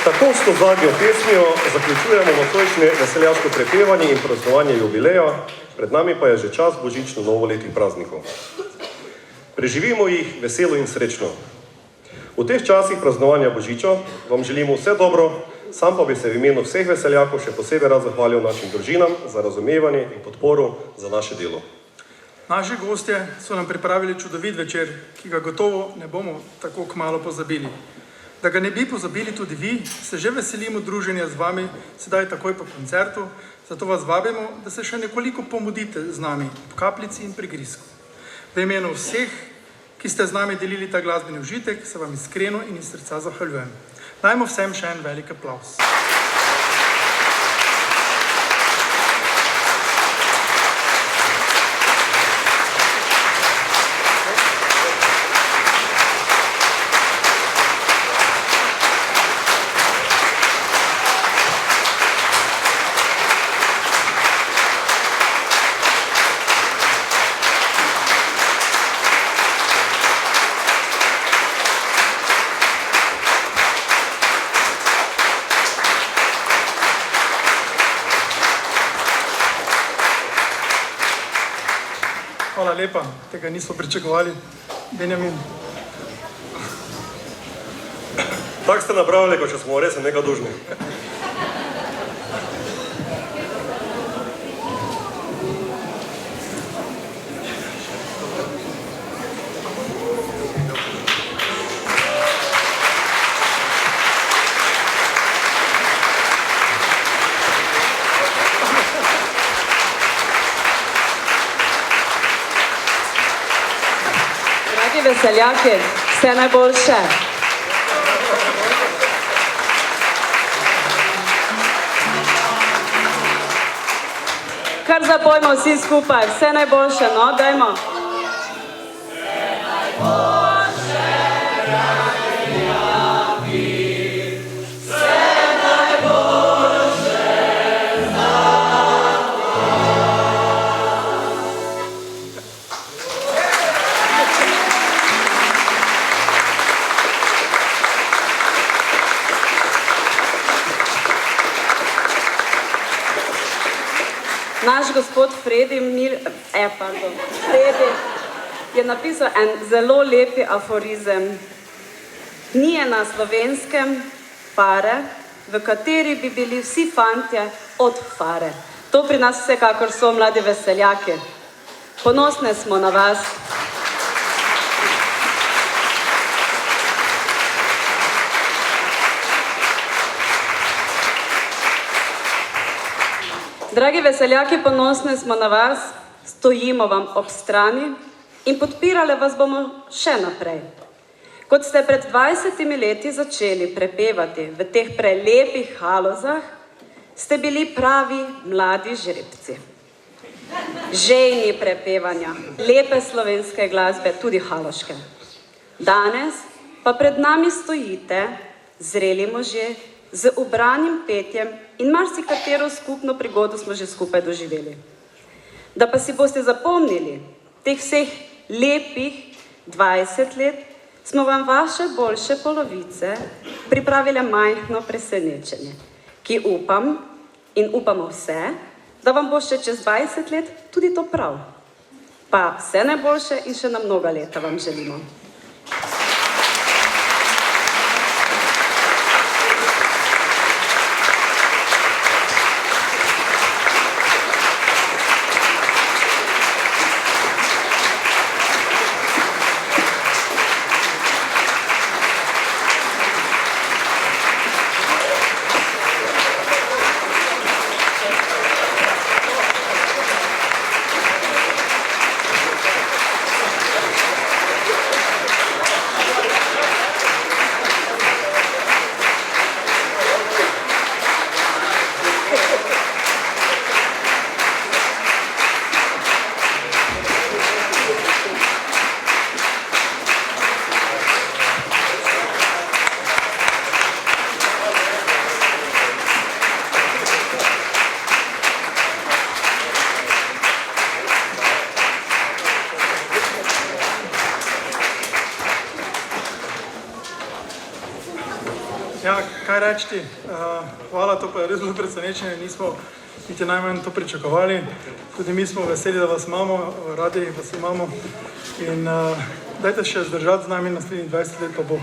Tako s to zadnjo pesmijo zaključujemo nocojšnje veseljaško prepevanje in praznovanje jubileja, pred nami pa je že čas božično-novoletnih praznikov. Preživimo jih veselo in srečno. V teh časih praznovanja božiča vam želimo vse dobro, sam pa bi se v imenu vseh veseljakov še posebej rad zahvalil našim družinam za razumevanje in podporo za naše delo. Naši gostje so nam pripravili čudovit večer, ki ga gotovo ne bomo tako kmalo pozabili. Da ga ne bi pozabili tudi vi, se že veselimo druženja z vami sedaj takoj po koncertu, zato vas vabimo, da se še nekoliko pomudite z nami ob kapljici in prigrizku. V imenu vseh, ki ste z nami delili ta glasbeni užitek, se vam iskreno in iz srca zahvaljujem. Dajmo vsem še en velik aplavz. Hvala lepa, tega nismo pričakovali. Benjamin. Tako ste napravili, kot če smo res nekaj dužni. Dragi veseljaki, vse najboljše. Kar zapojmo vsi skupaj, vse najboljše, no, dajmo. Naš gospod Fredi je napisal en zelo lepi aforizem. Ni je na Slovenskem pare, v kateri bi bili vsi fantje od fare. To pri nas vsekakor so mladi veseljaki. Ponosne smo na vas. Dragi veseljaki, ponosni smo na vas, stojimo vam ob strani in podpirali vas bomo še naprej. Kot ste pred 20 leti začeli prepevati v teh prelepih Halozah, ste bili pravi mladi žrebci. Žejni prepevanja, lepe slovenske glasbe, tudi haloške. Danes pa pred nami stojite, zreli možje, z ubranim petjem in marsikatero skupno prigodo smo že skupaj doživeli. Da pa si boste zapomnili teh vseh lepih 20 let, smo vam vaše boljše polovice pripravile majhno presenečenje, ki upam in upamo vse, da vam bo še čez 20 let tudi to prav. Pa vse najboljše in še na mnoga leta vam želimo. Ja, kaj reči? Hvala, to pa je res bilo presenečenje, nismo niti najmanj to pričakovali. Tudi mi smo veseli, da vas imamo, radi vas imamo. In dajte še zdržati z nami naslednjih 20 let, pa bo.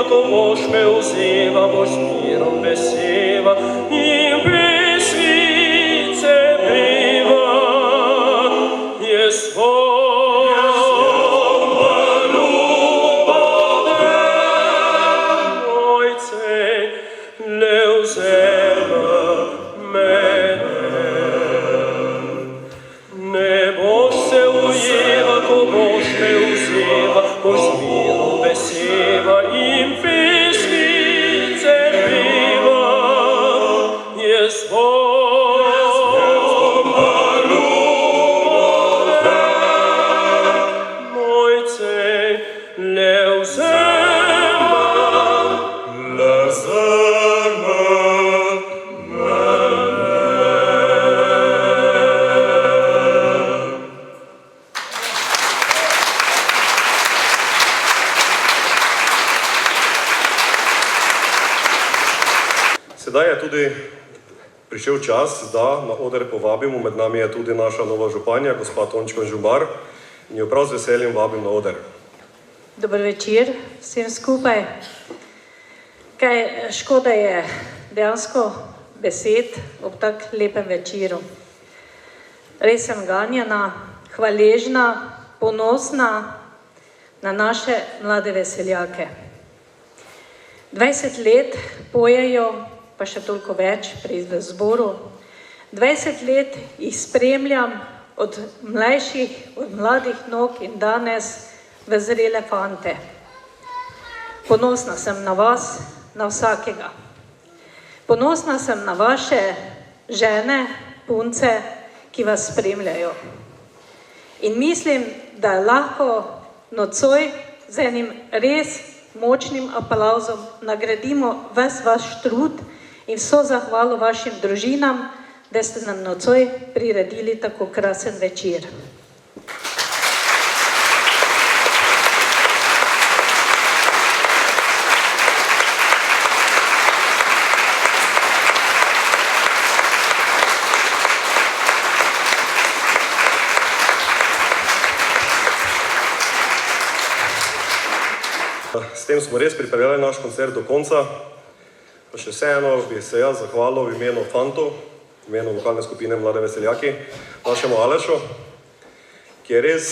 ko boš me vzela, boš z mirom vesela in pesmice peva. Sedaj je tudi prišel čas, da na oder povabimo, med nami je tudi naša nova županja, gospa Tončka Žumbar, in jo prav z veseljem vabim na oder. Dober večer vsem skupaj. Škoda je dejansko besed ob tak lepem večeru. Res sem ganjena, hvaležna, ponosna na naše mlade veseljake. 20 let pojejo, pa še toliko več pri zboru. 20 let jih spremljam od mlajših, od mladih nog in danes v zrele fante. Ponosna sem na vas, na vsakega. Ponosna sem na vaše žene, punce, ki vas spremljajo. In mislim, da lahko nocoj z enim res močnim aplavzom nagradimo ves vaš trud in vso zahvalo vašim družinam, da ste nam nocoj priredili tako krasen večer. S tem smo res pripeljali naš koncert do konca. Pa še vseeno bi se jaz zahvalil v imenu fantov, v imenu vokalne skupine Mlade veseljaki, našemu Alešu, ki je res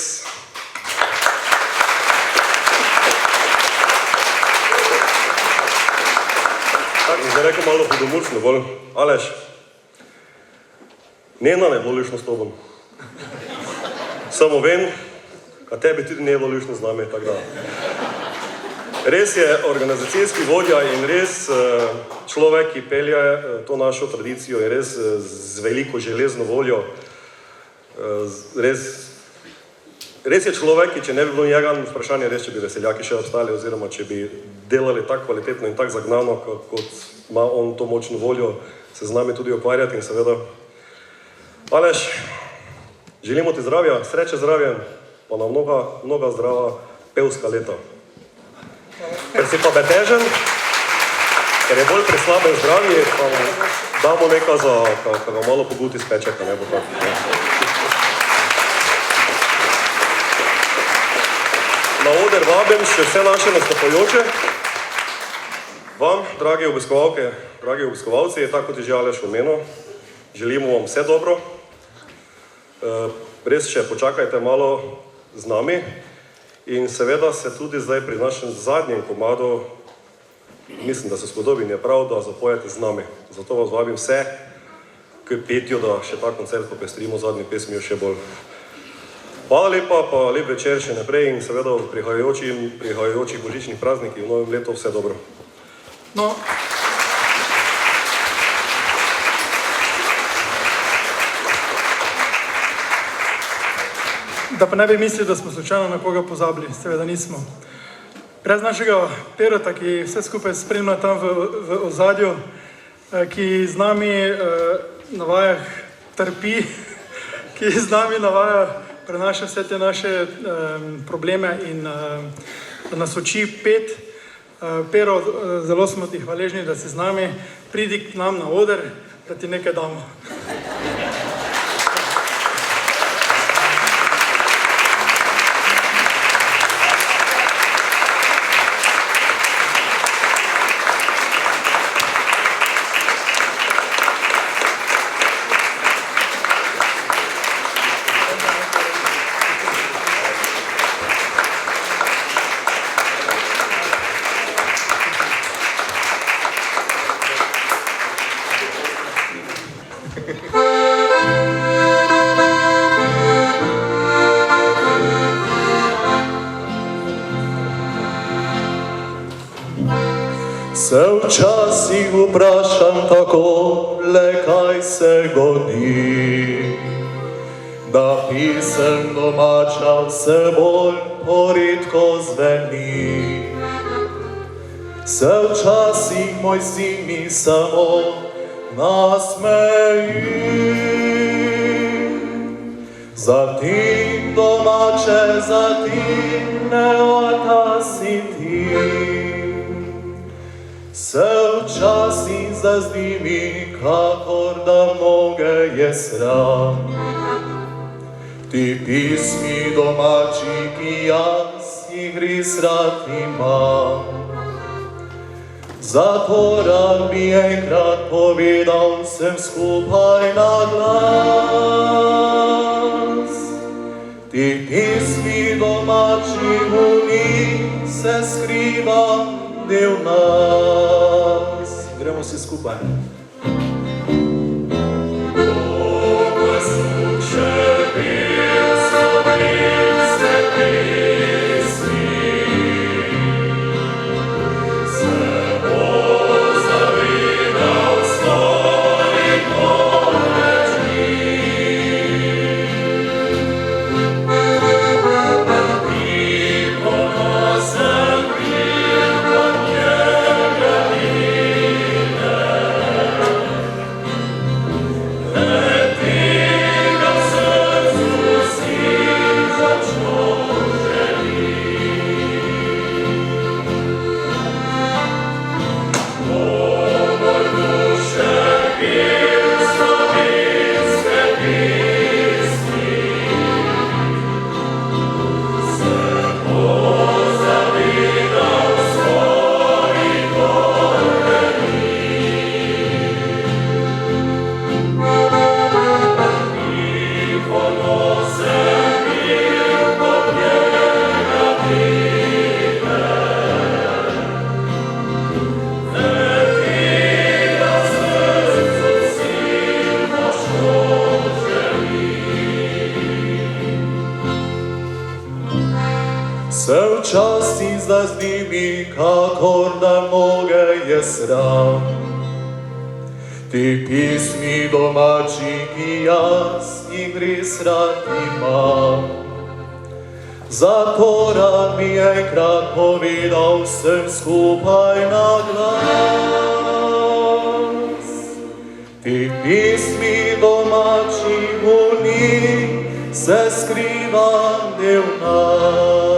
tako bi rekel malo hudomučno bolj. Aleš, Nena ne bo lišno s tobom. Samo vem, a tebi tudi ne bo lišno z nami, tako da. Res je organizacijski vodja in res človek, ki pelje to našo tradicijo, je res z veliko železno voljo. Res je človek, ki če ne bi bilo njega, vprašanje res, če bi veseljaki še obstali, oziroma če bi delali tako kvalitetno in tako zagnano, kot ima on to močno voljo se z nami tudi ukvarjati in seveda. Aleš, želimo ti zdravja, sreče zdravja, pa na mnoga zdrava pevska leta. Ker si pa betežen, ker je bolj pri slabem zdravju, pa damo nekaj za, ka ga malo poguti z pečeka, ne bo tako. Na oder vabim še vse naše nastopajoče. Vam, dragi obiskovalke, dragi obiskovalci, tako kot je že Aleš omenil, želimo vam vse dobro. Res še počakajte malo z nami. In seveda se tudi zdaj pri našem zadnjem komadu, mislim, da se spodobin je prav, da zapojete z nami. Zato vas vabim vse k petju, da še ta koncert popestrimo zadnji pesmijo še bolj. Hvala lepa, pa lep večer še naprej in seveda v prihajajočih božičnih praznikih v novem letu vse dobro. No, da pa ne bi mislili, da smo slučajno na koga pozabili, seveda nismo. Brez našega Perota, ki vse skupaj spremlja tam v ozadju, ki z nami na vajah trpi, ki z nami na vajah prenaša vse te naše probleme in da nas uči pet. Pero, zelo smo ti hvaležni, da si z nami, pridi k nam na oder, da ti nekaj damo. Se včasih vprašam tako, le kaj se godi, da pisem domača vse bolj poredko zveni. Se včasih moj zimi samo nasmeji. Zatim domače, zatim leota si ti. Se včasih zazdi mi, kakor da mnoge je sram. Ti pismi domači, ki jaz jih res rad imam. Zato rad bi enkrat povedal vsem skupaj na glas. Ti pismi domači, v njih se skriva del nas. Gremo si skupaj. Se včasih zazdi mi, kakor da mnoge je sram. Ti pismi domači, ki jaz jih res rad imam. Zato rad bi enkrat povedal vsem skupaj na glas. Ti pismi domači, v njih se skriva del nas.